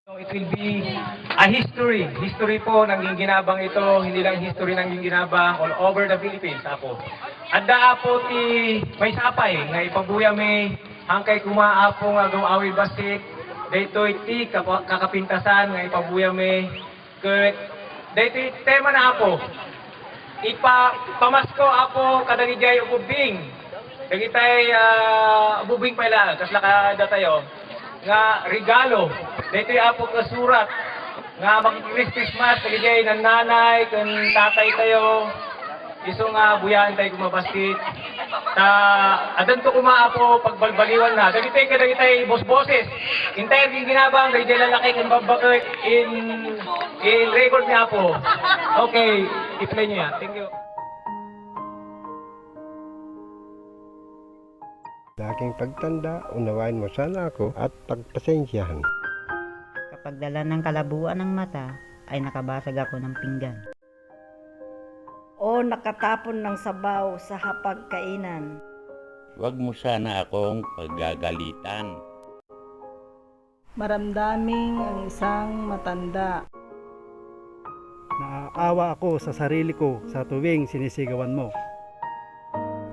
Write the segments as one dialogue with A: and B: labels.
A: So it will be a history. History po ng ginginabang ito, hindi lang history ng ginginabang all over the Philippines, apo. Adda po ti may sapay, nga ipabuya may hangkay kumaapong awi basit, dayto iti kakapintasan, nga ipabuya may, dayto tema na apo. Pamasko apo kadagijay ububing. Dagitay ububing pala, kasla kada tayo nga regalo. Dito apo ka surat nga mag-Christmas kaligay ng nanay kan tatay tayo. Iso nga buyan tayo kumabastit. Adan to kumaapo pagbalbaliwan na. Dagitay kadagitay bos-boses. Intay ang ginabang dagitay lalaki kan babakay in record niya po. Okay, i-play niyo yan. Thank you.
B: Sa aking pagtanda, unawain mo sana ako at pagpasensyahan.
C: Kapag dala ng kalabuan ng mata, ay nakabasag ako ng pinggan.
D: O nakatapon ng sabaw sa hapagkainan.
E: Huwag mo sana akong paggagalitan.
F: Maramdaming ang isang matanda.
G: Naaawa ako sa sarili ko sa tuwing sinisigawan mo.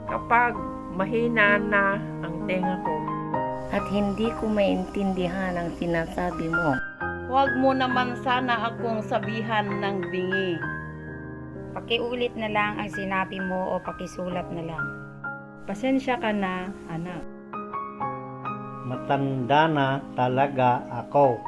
H: Kapag mahina na ang tenga ko
I: at hindi ko maintindihan ang sinasabi mo.
D: Huwag mo naman sana akong sabihan ng bingi.
C: Pakiulit na lang ang sinabi mo o pakisulat na lang.
F: Pasensya ka na, anak.
G: Matanda na talaga ako.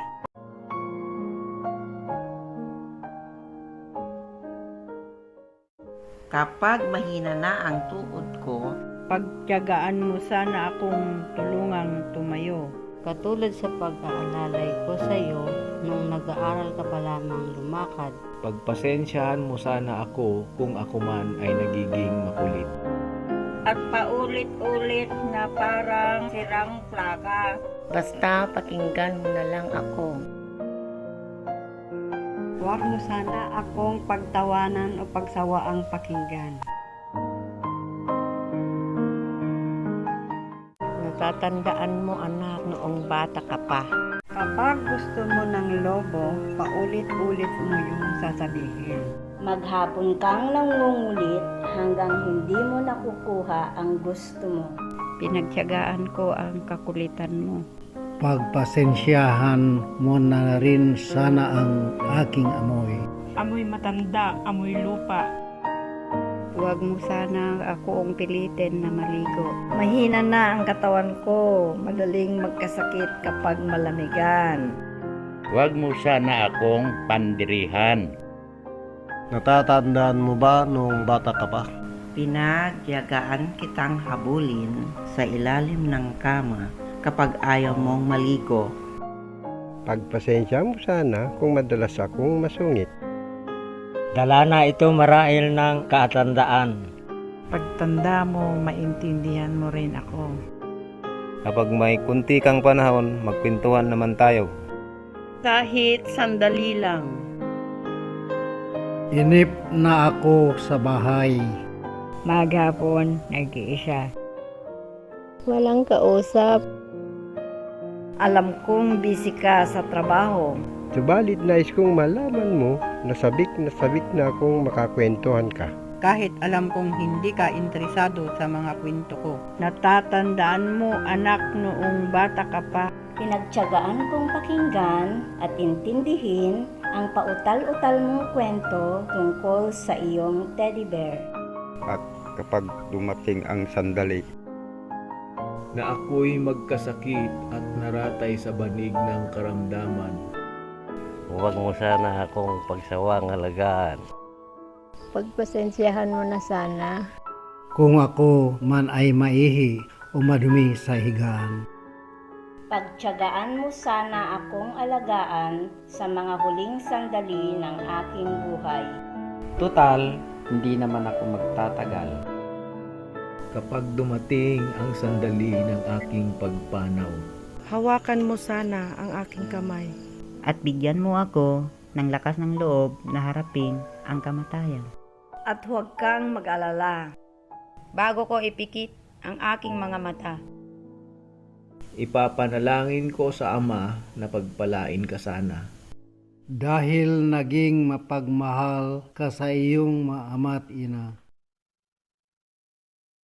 H: kapag mahina na ang tuhod ko,
F: Pagtiyagaan mo sana akong tulungang tumayo.
I: Katulad sa pag-aalalay ko sa iyo nung nag-aaral ka pa lamang lumakad.
J: Pagpasensyahan mo sana ako kung ako man ay nagiging makulit.
D: At paulit-ulit na parang sirang plaka.
I: Basta pakinggan mo na lang ako.
F: Huwag mo sana akong pagtawanan o pagsawaang pakinggan.
I: Natatandaan mo anak noong bata ka pa.
F: Kapag gusto mo ng lobo, paulit-ulit mo yung sasabihin.
D: Maghapon kang nangungulit hanggang hindi mo nakukuha ang gusto mo.
F: Pinagtiyagaan ko ang kakulitan mo.
G: Pagpasensyahan mo na rin sana ang aking amoy.
F: Amoy matanda, amoy lupa.
C: Huwag mo sana akong pilitin na maligo.
D: Mahina na ang katawan ko. Madaling magkasakit kapag malamigan.
E: Huwag mo sana akong pandirihan.
B: Natatandaan mo ba nung bata ka pa?
H: pinagyagaan kitang habulin sa ilalim ng kama kapag ayaw mong maligo.
B: Pagpasensya mo sana kung madalas akong masungit.
G: Dala na ito marahil ng katandaan.
F: Pagtanda mo, maintindihan mo rin ako.
J: Kapag may kunti kang panahon, magpintuan naman tayo.
D: Kahit sandali lang.
G: Inip na ako sa bahay.
C: Maghapon, nag-iisa.
I: Walang kausap.
D: Alam kong busy ka sa trabaho.
B: Subalit nais kong malaman mo na sabik na akong makakwentuhan ka.
F: Kahit alam kong hindi ka interesado sa mga kwento ko.
D: Natatandaan mo, anak, noong bata ka pa.
K: Pinagtiyagaan kong pakinggan at intindihin ang pautal-utal mong kwento tungkol sa iyong teddy bear.
B: At kapag dumating ang sandali,
J: Na ako'y magkasakit at naratay sa banig ng karamdaman.
L: Huwag mo sana akong pagsawang halagaan.
I: Pagpasensyahan mo na sana.
G: Kung ako man ay maihi o madumi sa higaan.
K: Pagtiyagaan mo sana akong alagaan sa mga huling sandali ng aking buhay.
M: Tutal, hindi naman ako magtatagal.
J: Kapag dumating ang sandali ng aking pagpanaw.
F: Hawakan mo sana ang aking kamay.
C: At bigyan mo ako ng lakas ng loob na harapin ang kamatayan.
D: At huwag kang mag-alala.
C: Bago ko ipikit ang aking mga mata,
J: Ipapanalangin ko sa Ama na pagpalain ka sana.
G: Dahil naging mapagmahal ka sa iyong ama at ina,